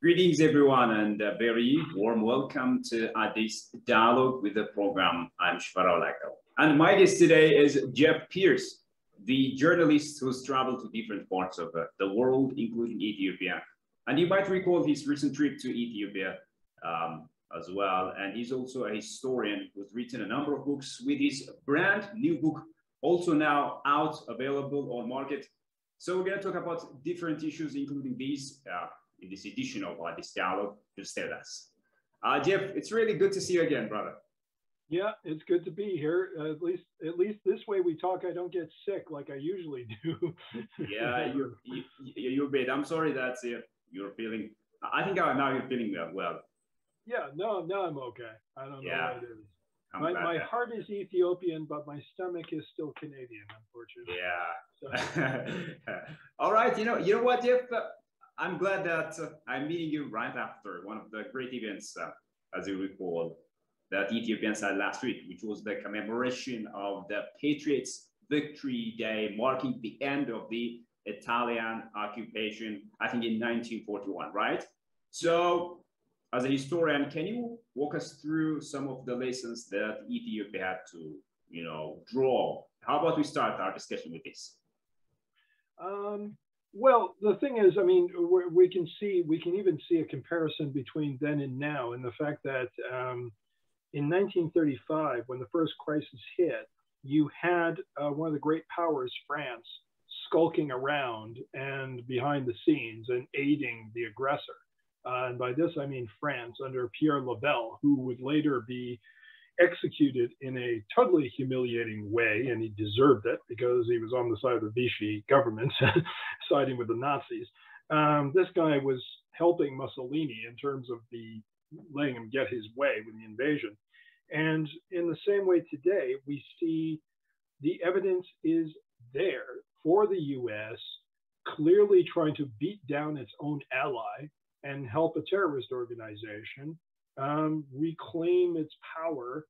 Greetings, everyone, and a very warm welcome to Addis Dialogue with the program. I'm Shvarolako. And my guest today is Jeff Pierce, the journalist who's traveled to different parts of the world, including Ethiopia. And you might recall his recent trip to Ethiopia as well. And he's also a historian who's written a number of books with his brand new book, also now out, available on market. So we're going to talk about different issues, including these in this edition of Addis Dialogue. Just stay with us. Jeff, it's really good to see you again, brother. Yeah, it's good to be here. At least this way we talk, I don't get sick like I usually do. Yeah, you're great. I'm sorry that you're feeling. I think now you're feeling well. Yeah, no, I'm okay. I don't know what it is. My heart is Ethiopian, but my stomach is still Canadian, unfortunately. Yeah. All right. You know what, Jeff? I'm glad that I'm meeting you right after one of the great events, as you recall, that Ethiopians had last week, which was the commemoration of the Patriots' Victory Day, marking the end of the Italian occupation, I think in 1941, right? So, as a historian, can you walk us through some of the lessons that Ethiopia had to, draw? How about we start our discussion with this? Well, the thing is, I mean, we can even see a comparison between then and now, in the fact that in 1935, when the first crisis hit, you had one of the great powers, France, skulking around and behind the scenes and aiding the aggressor. And by this, I mean France under Pierre Lavelle, who would later be executed in a totally humiliating way, and he deserved it because he was on the side of the Vichy government, siding with the Nazis. This guy was helping Mussolini in terms of letting him get his way with the invasion. And in the same way today, we see the evidence is there for the US clearly trying to beat down its own ally and help a terrorist organization reclaim its power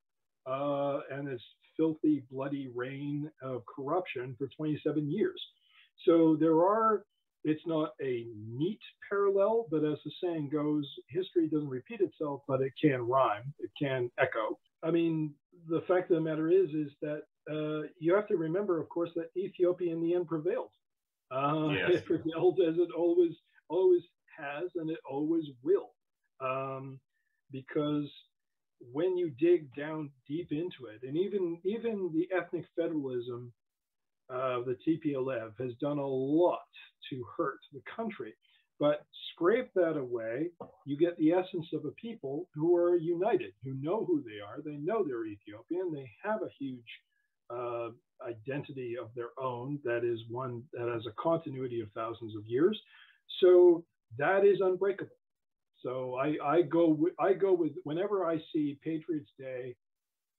and its filthy, bloody reign of corruption for 27 years. So it's not a neat parallel, but as the saying goes, history doesn't repeat itself, but it can rhyme, it can echo. I mean, the fact of the matter is that you have to remember, of course, that Ethiopia in the end prevailed. Yes. It prevailed as it always has, and it always will. Because when you dig down deep into it, and even the ethnic federalism of the TPLF has done a lot to hurt the country. But scrape that away, you get the essence of a people who are united, who know who they are, they know they're Ethiopian, they have a huge identity of their own that is one that has a continuity of thousands of years. So that is unbreakable. So I go with whenever I see Patriots Day,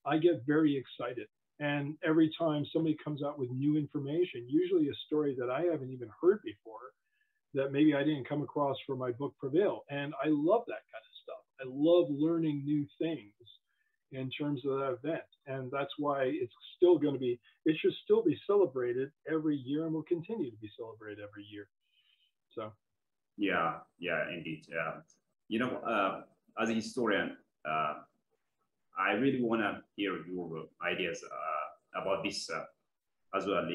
I get very excited. And every time somebody comes out with new information, usually a story that I haven't even heard before, that maybe I didn't come across for my book Prevail. And I love that kind of stuff. I love learning new things in terms of that event. And that's why it should still be celebrated every year and will continue to be celebrated every year. So. Yeah, indeed. As a historian, I really want to hear your ideas about this as well.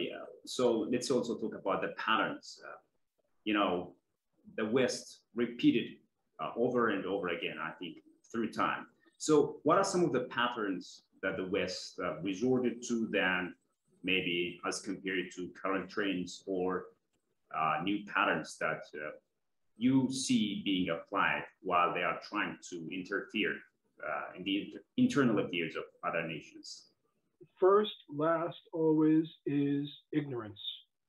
So let's also talk about the patterns. The West repeated over and over again, I think, through time. So what are some of the patterns that the West resorted to then, maybe as compared to current trends or new patterns that you see being applied while they are trying to interfere in the internal affairs of other nations? First, last, always is ignorance.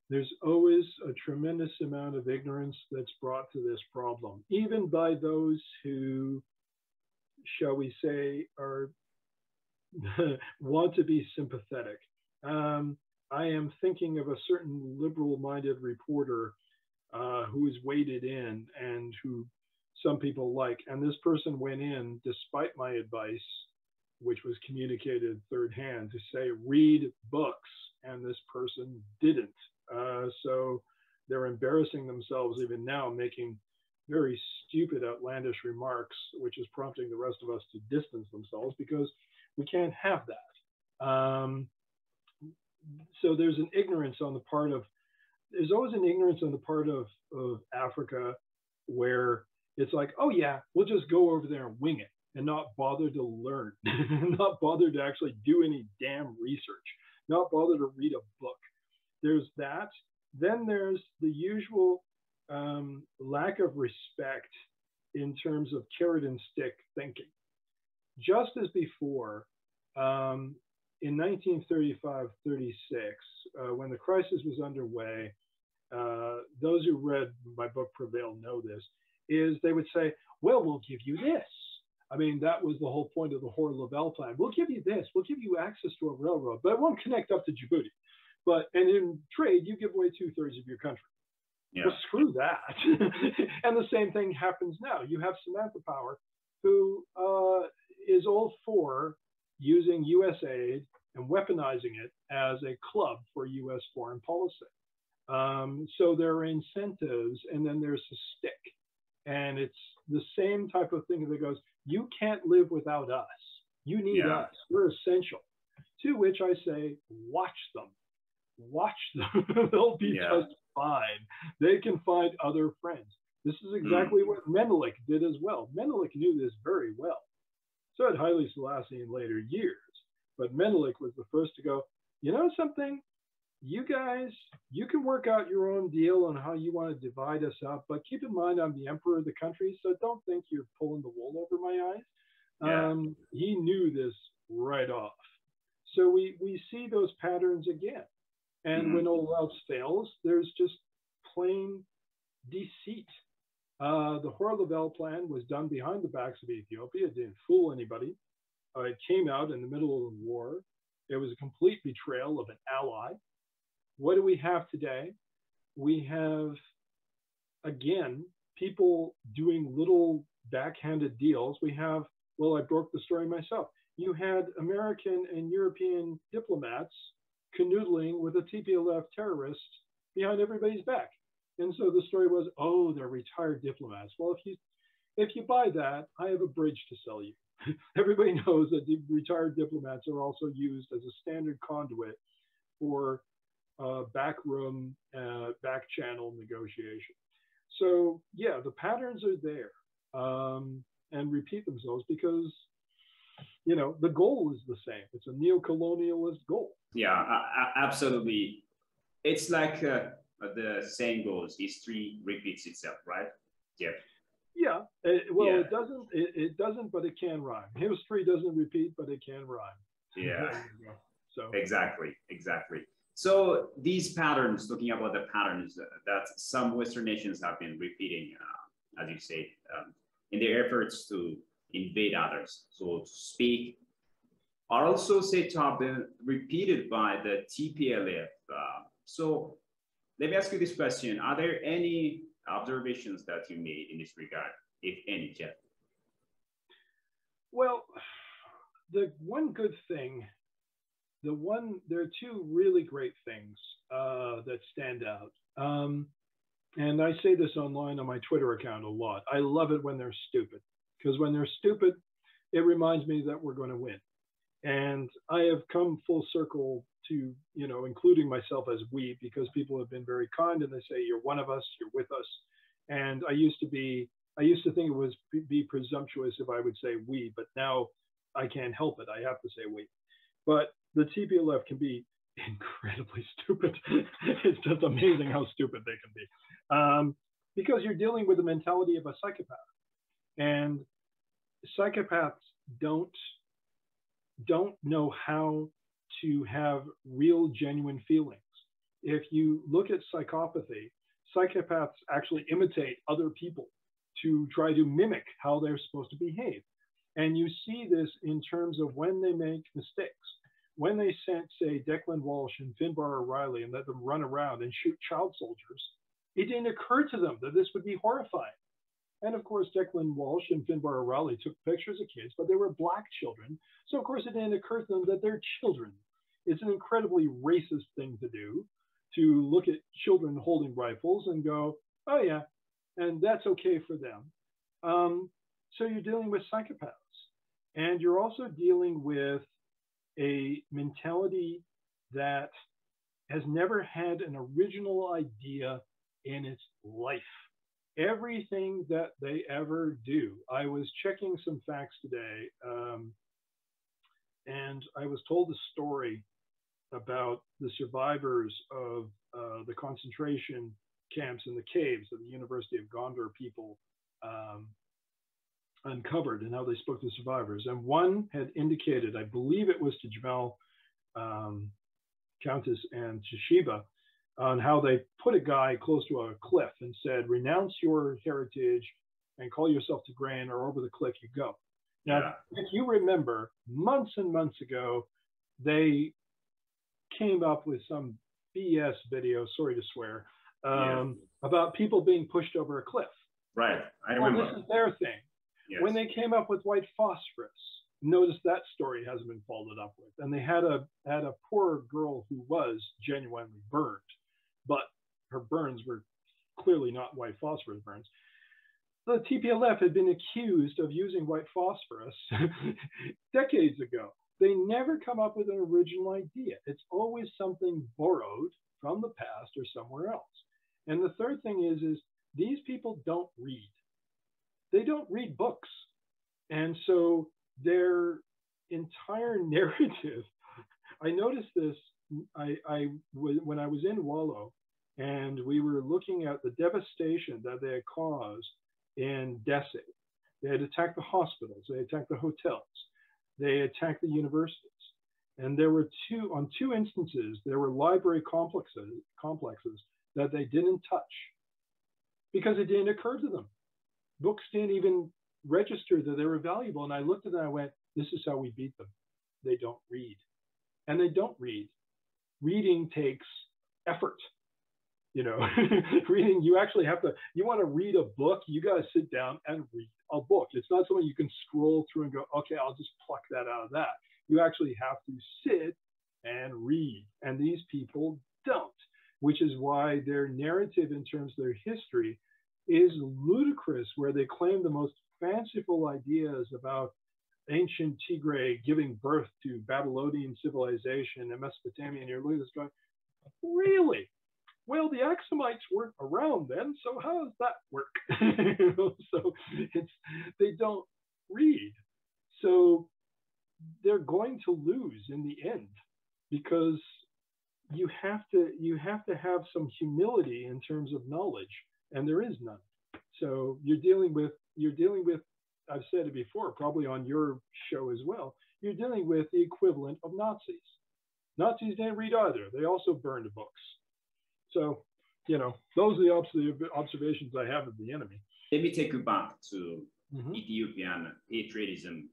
There's always a tremendous amount of ignorance that's brought to this problem, even by those who, shall we say, want to be sympathetic. I am thinking of a certain liberal-minded reporter who is weighted in and who some people like. And this person went in, despite my advice, which was communicated third hand, to say, read books. And this person didn't. So they're embarrassing themselves even now, making very stupid, outlandish remarks, which is prompting the rest of us to distance themselves because we can't have that. So there's an ignorance on the part of, there's always an ignorance on the part of Africa where it's like, oh yeah, we'll just go over there and wing it and not bother to learn, not bother to actually do any damn research, not bother to read a book. There's that. Then there's the usual lack of respect in terms of carrot and stick thinking. Just as before, in 1935-36, when the crisis was underway, those who read my book Prevail know this, is they would say, well, we'll give you this. I mean, that was the whole point of the Hoare-Lavelle plan. We'll give you this. We'll give you access to a railroad, but it won't connect up to Djibouti. And in trade, you give away 2/3 of your country. Yeah. Well, screw that. And the same thing happens now. You have Samantha Power, who is all for using U.S. aid and weaponizing it as a club for U.S. foreign policy. So there are incentives, and then there's a stick. And it's the same type of thing that goes, you can't live without us. You need us. We're essential. To which I say, watch them. Watch them. They'll be just fine. They can find other friends. This is exactly what Menelik did as well. Menelik knew this very well. So did Haile Selassie in later years. But Menelik was the first to go, you know something? You guys, you can work out your own deal on how you want to divide us up, but keep in mind I'm the emperor of the country, so don't think you're pulling the wool over my eyes. He knew this right off. So we see those patterns again. And when all else fails, there's just plain deceit. The Hoare-Lavelle plan was done behind the backs of Ethiopia. It didn't fool anybody. It came out in the middle of the war. It was a complete betrayal of an ally. What do we have today? We have, again, people doing little backhanded deals. We have, well, I broke the story myself. You had American and European diplomats canoodling with a TPLF terrorist behind everybody's back. And so the story was, oh, they're retired diplomats. Well, if you buy that, I have a bridge to sell you. Everybody knows that the retired diplomats are also used as a standard conduit for backroom, back channel negotiation. So yeah, the patterns are there and repeat themselves because, you know, the goal is the same. It's a neo-colonialist goal. Yeah, absolutely. It's like the saying goes, history repeats itself, right? Yeah. Yeah. It doesn't. It doesn't, but it can rhyme. History doesn't repeat, but it can rhyme. Yeah. So exactly. So these patterns, talking about the patterns that some Western nations have been repeating, as you say, in their efforts to invade others, so to speak, are also said to have been repeated by the TPLF. So let me ask you this question. Are there any observations that you made in this regard, if any, Jeff? Well, the one good thing, there are two really great things that stand out. And I say this online on my Twitter account a lot. I love it when they're stupid, because when they're stupid, it reminds me that we're going to win. And I have come full circle to, you know, including myself as we, because people have been very kind and they say, you're one of us, you're with us. And I used to think it was be presumptuous if I would say we, but now I can't help it. I have to say we. But the TPLF can be incredibly stupid. It's just amazing how stupid they can be. Because you're dealing with the mentality of a psychopath. And psychopaths don't know how to have real, genuine feelings. If you look at psychopathy, psychopaths actually imitate other people to try to mimic how they're supposed to behave. And you see this in terms of when they make mistakes. When they sent, say, Declan Walsh and Finbar O'Reilly and let them run around and shoot child soldiers, it didn't occur to them that this would be horrifying. And of course, Declan Walsh and Finbar O'Reilly took pictures of kids, but they were black children. So of course, it didn't occur to them that they're children. It's an incredibly racist thing to do, to look at children holding rifles and go, oh yeah, and that's okay for them. So you're dealing with psychopaths, and you're also dealing with a mentality that has never had an original idea in its life. Everything that they ever do. I was checking some facts today, and I was told a story about the survivors of the concentration camps and the caves that the University of Gondar people uncovered, and how they spoke to survivors. And one had indicated, I believe it was to Jamal, Countess, and Toshiba, on how they put a guy close to a cliff and said, renounce your heritage and call yourself Tigrayan, or over the cliff you go. Now, if you remember, months and months ago, they came up with some BS video, sorry to swear, about people being pushed over a cliff. Right, I remember. Well, this is their thing. Yes. When they came up with white phosphorus, notice that story hasn't been followed up with. And they had a poor girl who was genuinely burned, but her burns were clearly not white phosphorus burns. The TPLF had been accused of using white phosphorus decades ago. They never come up with an original idea. It's always something borrowed from the past or somewhere else. And the third thing is these people don't read. They don't read books. And so their entire narrative, I noticed this when I was in Wallo, and we were looking at the devastation that they had caused in Desi. They had attacked the hospitals, they attacked the hotels, they attacked the universities. And there were on two instances, there were library complexes that they didn't touch because it didn't occur to them. Books didn't even register that they were valuable. And I looked at them and I went, this is how we beat them. They don't read. And they don't read. Reading takes effort. You know, reading, you actually have to, you want to read a book, you got to sit down and read a book. It's not something you can scroll through and go, okay, I'll just pluck that out of that. You actually have to sit and read. And these people don't, which is why their narrative in terms of their history is ludicrous, where they claim the most fanciful ideas about ancient Tigray giving birth to Babylonian civilization and Mesopotamia. And you're looking at this going, really? Well, the Axumites weren't around then, so how does that work? So they don't read. So they're going to lose in the end, because you have to have some humility in terms of knowledge, and there is none. So you're dealing with, I've said it before, probably on your show as well, you're dealing with the equivalent of Nazis. Nazis didn't read either. They also burned books. So, you know, those are the observations I have of the enemy. Let me take you back to Ethiopian patriotism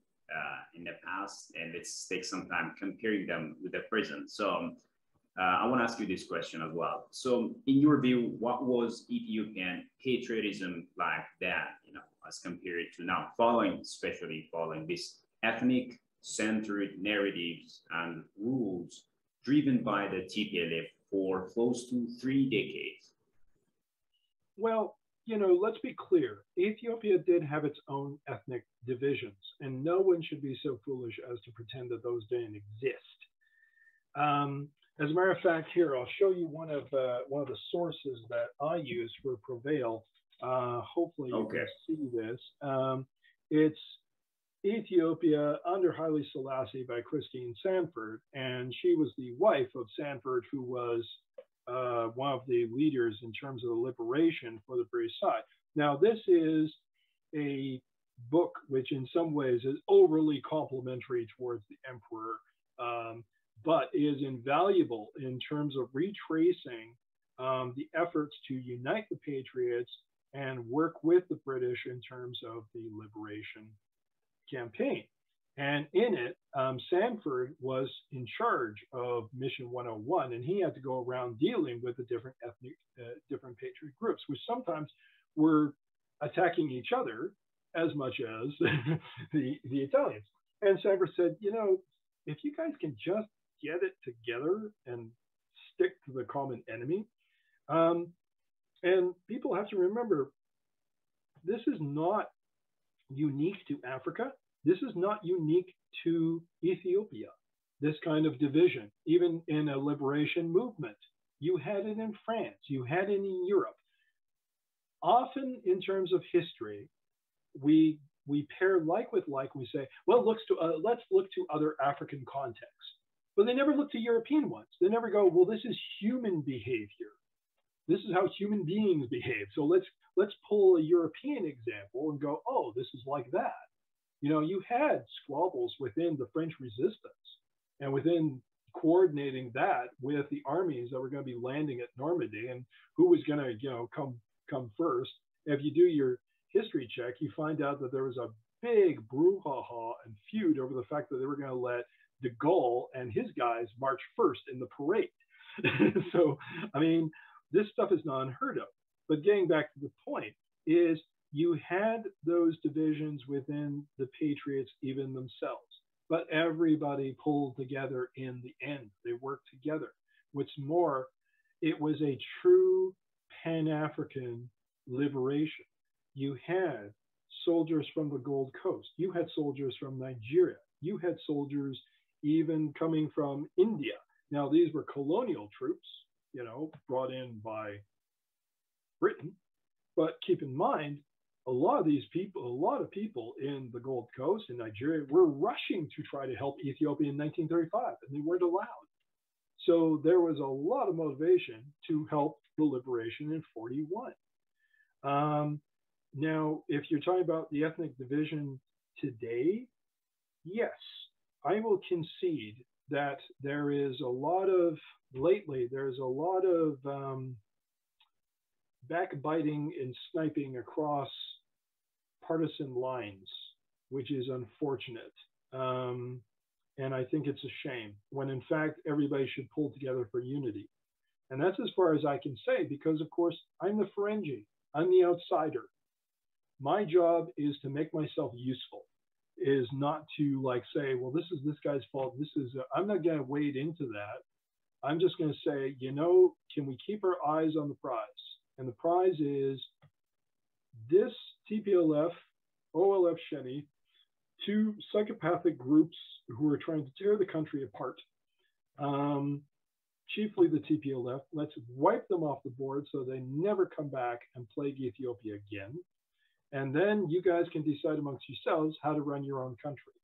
in the past, and let's take some time comparing them with the present. So I want to ask you this question as well. So in your view, what was Ethiopian patriotism like then, you know, as compared to now, especially following this ethnic-centered narratives and rules driven by the TPLF for close to 3 decades? Well, you know, let's be clear. Ethiopia did have its own ethnic divisions, and no one should be so foolish as to pretend that those didn't exist. As a matter of fact, here, I'll show you one of the sources that I use for Prevail. Hopefully you can see this. It's Ethiopia under Haile Selassie by Christine Sanford, and she was the wife of Sanford, who was one of the leaders in terms of the liberation for the British side. Now, this is a book which in some ways is overly complimentary towards the emperor, but is invaluable in terms of retracing the efforts to unite the patriots and work with the British in terms of the liberation campaign. And in it, Sanford was in charge of Mission 101, and he had to go around dealing with the different different patriot groups, which sometimes were attacking each other as much as the Italians. And Sanford said, you know, if you guys can just get it together and stick to the common enemy, and people have to remember, this is not unique to Africa. This is not unique to Ethiopia. This kind of division, even in a liberation movement, you had it in France, you had it in Europe. Often, in terms of history, we pair like with like. We say, well, let's look to other African contexts, but they never look to European ones. They never go, well, this is human behavior. This is how human beings behave. So let's pull a European example and go, oh, this is like that. You know, you had squabbles within the French resistance, and within coordinating that with the armies that were going to be landing at Normandy, and who was going to, you know, come first. If you do your history check, you find out that there was a big brouhaha and feud over the fact that they were going to let de Gaulle and his guys march first in the parade. So, I mean, this stuff is not unheard of. But getting back to the point is, you had those divisions within the Patriots even themselves, but everybody pulled together in the end. They worked together. What's more, it was a true Pan-African liberation. You had soldiers from the Gold Coast. You had soldiers from Nigeria. You had soldiers even coming from India. Now, these were colonial troops, you know, brought in by Britain. But keep in mind, a lot of people in the Gold Coast in Nigeria were rushing to try to help Ethiopia in 1935, and they weren't allowed. So there was a lot of motivation to help the liberation in 41. Now, if you're talking about the ethnic division today, yes, I will concede that there is a lot of, lately, there's a lot of backbiting and sniping across partisan lines, which is unfortunate. And I think it's a shame, when in fact, everybody should pull together for unity. And that's as far as I can say, because of course, I'm the Ferengi, I'm the outsider. My job is to make myself useful, is not to like say, well, this is this guy's fault. I'm not going to wade into that. I'm just going to say, you know, can we keep our eyes on the prize? And the prize is this TPLF, OLF Sheni, two psychopathic groups who are trying to tear the country apart. Chiefly the TPLF. Let's wipe them off the board so they never come back and plague Ethiopia again. And then you guys can decide amongst yourselves how to run your own country.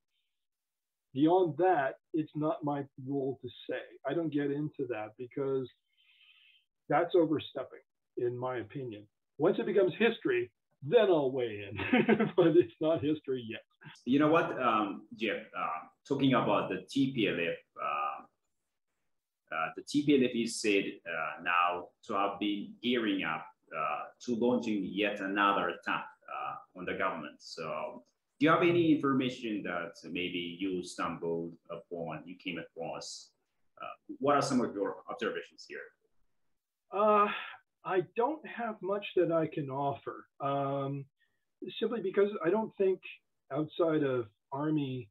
Beyond that, it's not my role to say. I don't get into that because that's overstepping, in my opinion. Once it becomes history, then I'll weigh in, but it's not history yet. You know what, Jeff, talking about the TPLF is said now to have been gearing up to launching yet another attack on the government. So do you have any information that maybe you stumbled upon, you came across? What are some of your observations here? I don't have much that I can offer, simply because I don't think outside of Army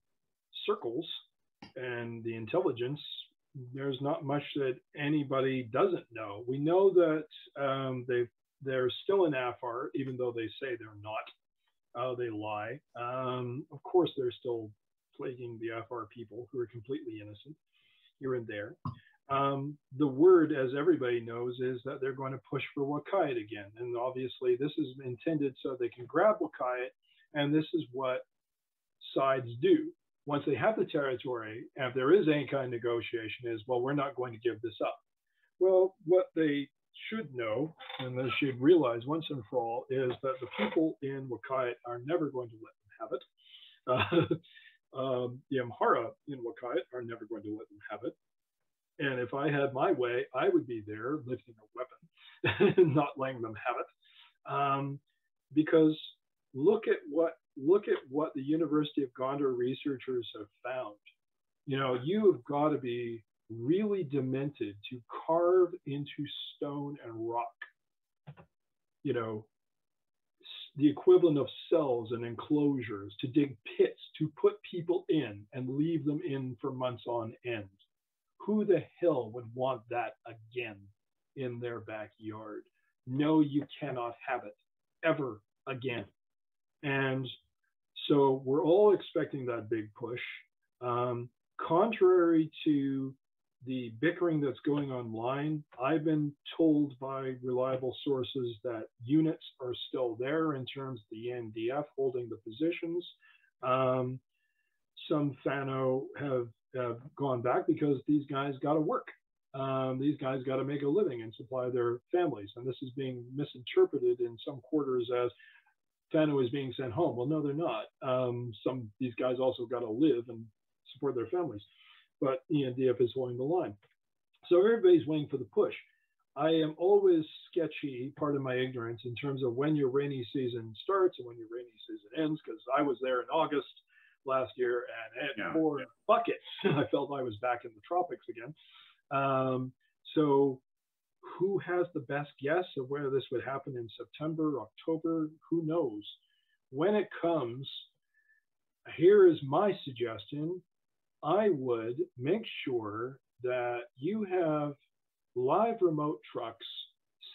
circles and the intelligence, there's not much that anybody doesn't know. We know that they're still in Afar, even though they say they're not. They lie. Of course, they're still plaguing the Afar people who are completely innocent here and there. The word, as everybody knows, is that they're going to push for Wakayet again. And obviously, this is intended so they can grab Wakayet, and this is what sides do. Once they have the territory, and if there is any kind of negotiation, is, well, we're not going to give this up. Well, what they should know, and they should realize once and for all, is that the people in Wakayet are never going to let them have it. The Amhara in Wakayet are never going to let them have it. And if I had my way, I would be there lifting a weapon, not letting them have it. Because look at what the University of Gondar researchers have found. You know, you have got to be really demented to carve into stone and rock, you know, the equivalent of cells and enclosures, to dig pits, to put people in and leave them in for months on end. Who the hell would want that again in their backyard? No, you cannot have it ever again. And so we're all expecting that big push. Contrary to the bickering that's going online, I've been told by reliable sources that units are still there in terms of the NDF holding the positions. Some Fano have gone back because these guys got to work. These guys got to make a living and supply their families. And this is being misinterpreted in some quarters as Fano is being sent home. Well, no, they're not. These guys also got to live and support their families. But ENDF is holding the line. So everybody's waiting for the push. I am always sketchy, pardon my ignorance, in terms of when your rainy season starts and when your rainy season ends, because I was there in August last year and poured buckets. I felt I was back in the tropics again. So who has the best guess of whether this would happen in September, October? Who knows? When it comes, here is my suggestion. I would make sure that you have live remote trucks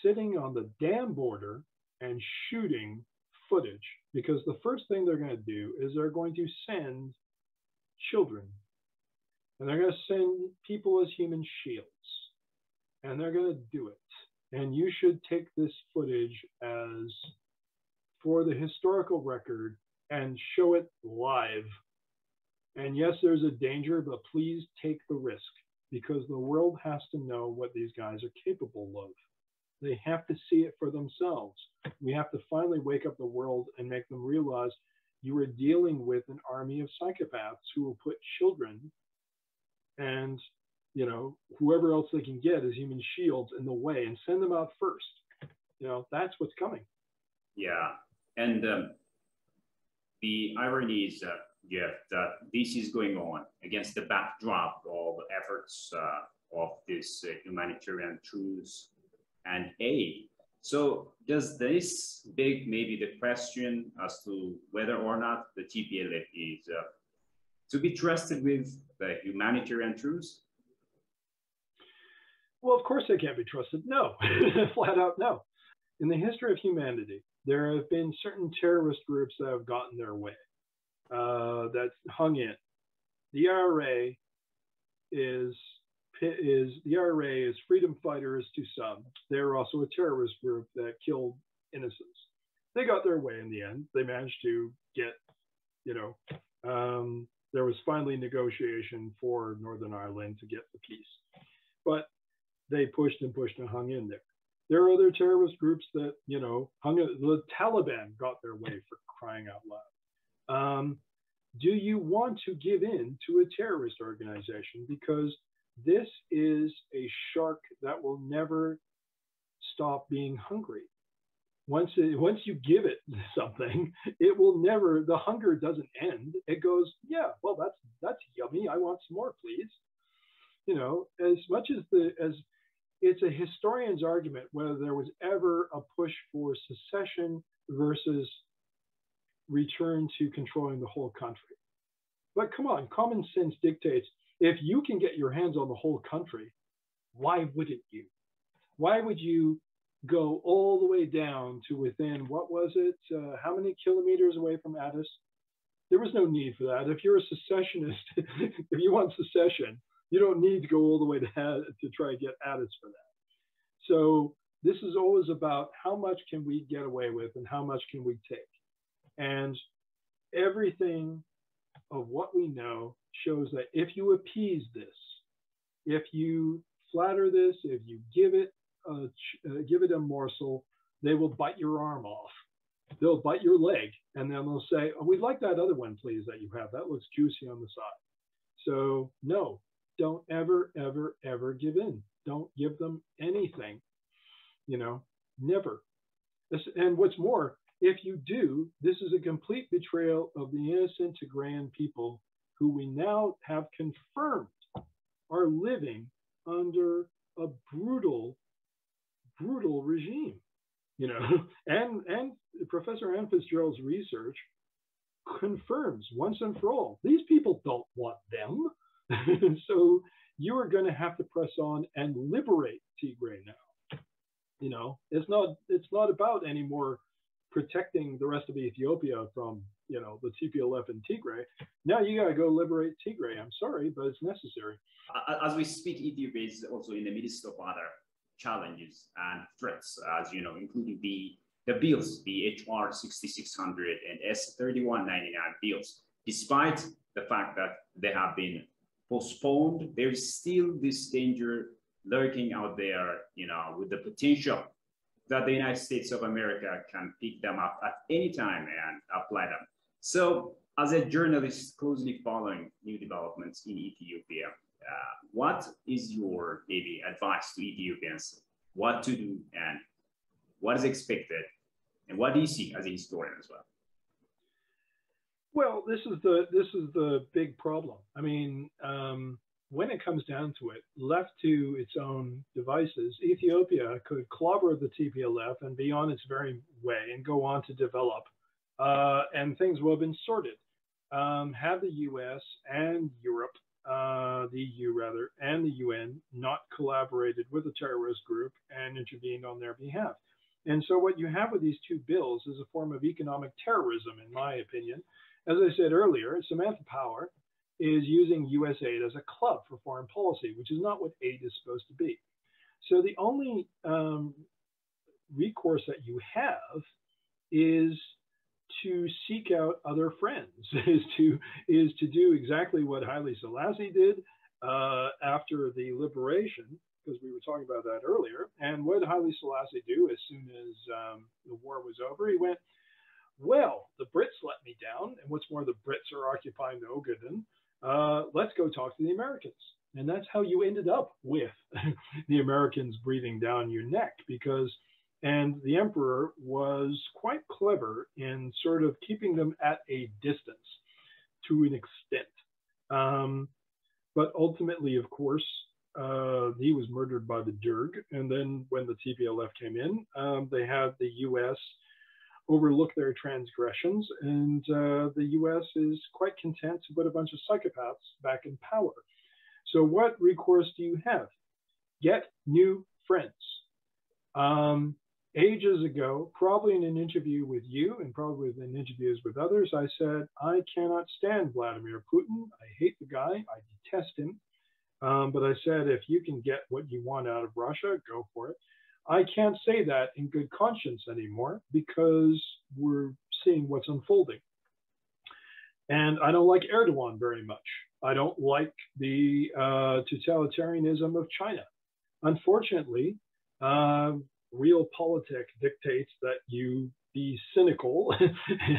sitting on the dam border and shooting footage, because the first thing they're going to do is they're going to send children, and they're going to send people as human shields, and they're going to do it. And you should take this footage as for the historical record and show it live. And yes, there's a danger, but please take the risk, because the world has to know what these guys are capable of. They have to see it for themselves. We have to finally wake up the world and make them realize you are dealing with an army of psychopaths who will put children and, you know, whoever else they can get as human shields in the way and send them out first. You know, that's what's coming. Yeah. And the irony is, Jeff, that this is going on against the backdrop of efforts of this humanitarian truce and aid. So does this beg maybe the question as to whether or not the TPLF is to be trusted with the humanitarian truce? Well, of course they can't be trusted. No, flat out no. In the history of humanity, there have been certain terrorist groups that have gotten their way, that's hung in. The IRA is freedom fighters to some. They're also a terrorist group that killed innocents. They got their way in the end. They managed to get, you know, there was finally negotiation for Northern Ireland to get the peace. But they pushed and pushed and hung in there. There are other terrorist groups that, you know, hung in. The Taliban got their way, for crying out loud. Do you want to give in to a terrorist organization? Because this is a shark that will never stop being hungry. Once you give it something, it will never, the hunger doesn't end. It goes, yeah, well, that's yummy. I want some more, please. You know, as much as it's a historian's argument whether there was ever a push for secession versus return to controlling the whole country. But come on, common sense dictates, if you can get your hands on the whole country, why wouldn't you? Why would you go all the way down to within, what was it? How many kilometers away from Addis? There was no need for that. If you're a secessionist, if you want secession, you don't need to go all the way to try to get Addis for that. So this is always about how much can we get away with and how much can we take. And everything of what we know shows that if you appease this, if you flatter this, if you give it a morsel, they will bite your arm off. They'll bite your leg, and then they'll say, oh, we'd like that other one, please, that you have. That looks juicy on the side. So no, don't ever, ever, ever give in. Don't give them anything, you know, never. And what's more, if you do, this is a complete betrayal of the innocent Tigrayan people who we now have confirmed are living under a brutal, brutal regime, you know. And Professor Ann Fitzgerald's research confirms once and for all, these people don't want them. So you are going to have to press on and liberate Tigray now. You know, it's not about any more protecting the rest of Ethiopia from, the TPLF and Tigray. Now you got to go liberate Tigray. I'm sorry, but it's necessary. As we speak, Ethiopia is also in the midst of other challenges and threats, as you know, including the bills, the HR 6600 and S 3199 bills. Despite the fact that they have been postponed, there's still this danger lurking out there, with the potential that the United States of America can pick them up at any time and apply them. So, as a journalist closely following new developments in Ethiopia, what is your maybe advice to Ethiopians? What to do and what is expected, and what do you see as a historian as well? Well, this is the big problem. I mean, when it comes down to it, left to its own devices, Ethiopia could clobber the TPLF and be on its very way and go on to develop, and things will have been sorted. Have the US and Europe, the EU rather, and the UN not collaborated with the terrorist group and intervened on their behalf. And so what you have with these two bills is a form of economic terrorism, in my opinion. As I said earlier, Samantha Power is using US aid as a club for foreign policy, which is not what aid is supposed to be. So the only recourse that you have is to seek out other friends, is to do exactly what Haile Selassie did after the liberation, because we were talking about that earlier. And what did Haile Selassie do as soon as the war was over? He went, well, the Brits let me down, and what's more, the Brits are occupying the Ogaden. Let's go talk to the Americans. And that's how you ended up with the Americans breathing down your neck, and the emperor was quite clever in sort of keeping them at a distance to an extent. But ultimately, of course, he was murdered by the Derg. And then when the TPLF came in, they had the US overlook their transgressions, and the US is quite content to put a bunch of psychopaths back in power. So what recourse do you have? Get new friends. Ages ago, probably in an interview with you and probably in interviews with others, I said, I cannot stand Vladimir Putin. I hate the guy. I detest him. But I said, if you can get what you want out of Russia, go for it. I can't say that in good conscience anymore because we're seeing what's unfolding. And I don't like Erdogan very much. I don't like the totalitarianism of China. Unfortunately, realpolitik dictates that you be cynical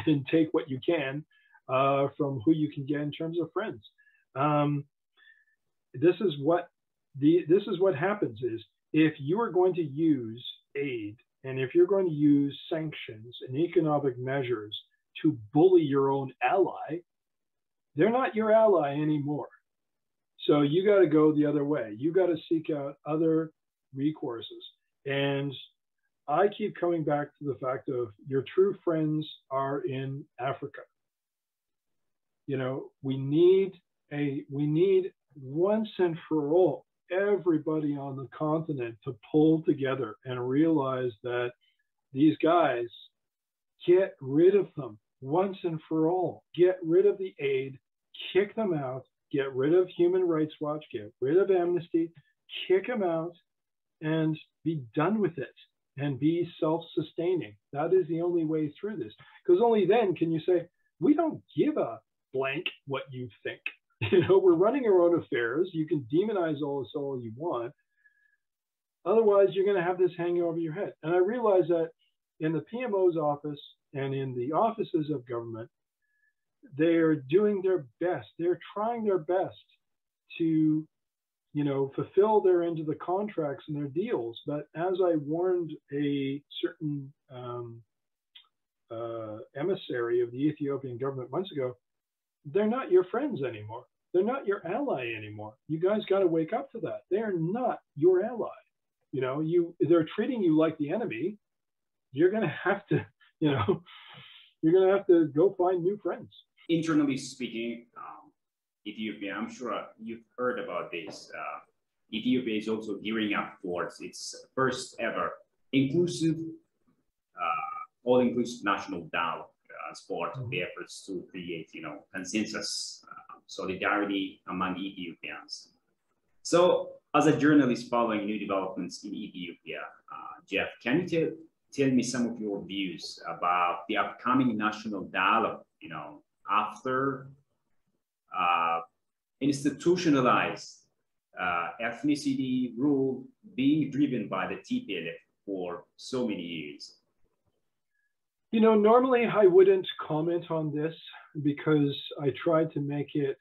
and take what you can from who you can get in terms of friends. This is what happens is, if you are going to use aid and if you're going to use sanctions and economic measures to bully your own ally, they're not your ally anymore. So you got to go the other way. You got to seek out other recourses. And I keep coming back to the fact of your true friends are in Africa. We need once and for all, everybody on the continent to pull together and realize that these guys, get rid of them once and for all. Get rid of the aid, kick them out, get rid of Human Rights Watch, get rid of Amnesty, kick them out, and be done with it and be self-sustaining. That is the only way through this, because only then can you say, we don't give a blank what you think. We're running our own affairs. You can demonize all you want. Otherwise, you're going to have this hanging over your head. And I realize that in the PMO's office and in the offices of government, they're doing their best. They're trying their best to, fulfill their end of the contracts and their deals. But as I warned a certain emissary of the Ethiopian government months ago, they're not your friends anymore. They're not your ally anymore. You guys got to wake up to that. They are not your ally. They're treating you like the enemy. You're going to have to, you're going to have to go find new friends. Internally speaking, Ethiopia, I'm sure you've heard about this. Ethiopia is also gearing up towards its first ever inclusive all-inclusive national dialogue as part of the efforts to create, consensus, solidarity among Ethiopians. So, as a journalist following new developments in Ethiopia, Jeff, can you tell me some of your views about the upcoming national dialogue, after institutionalized ethnicity rule being driven by the TPLF for so many years? Normally I wouldn't comment on this because I tried to make it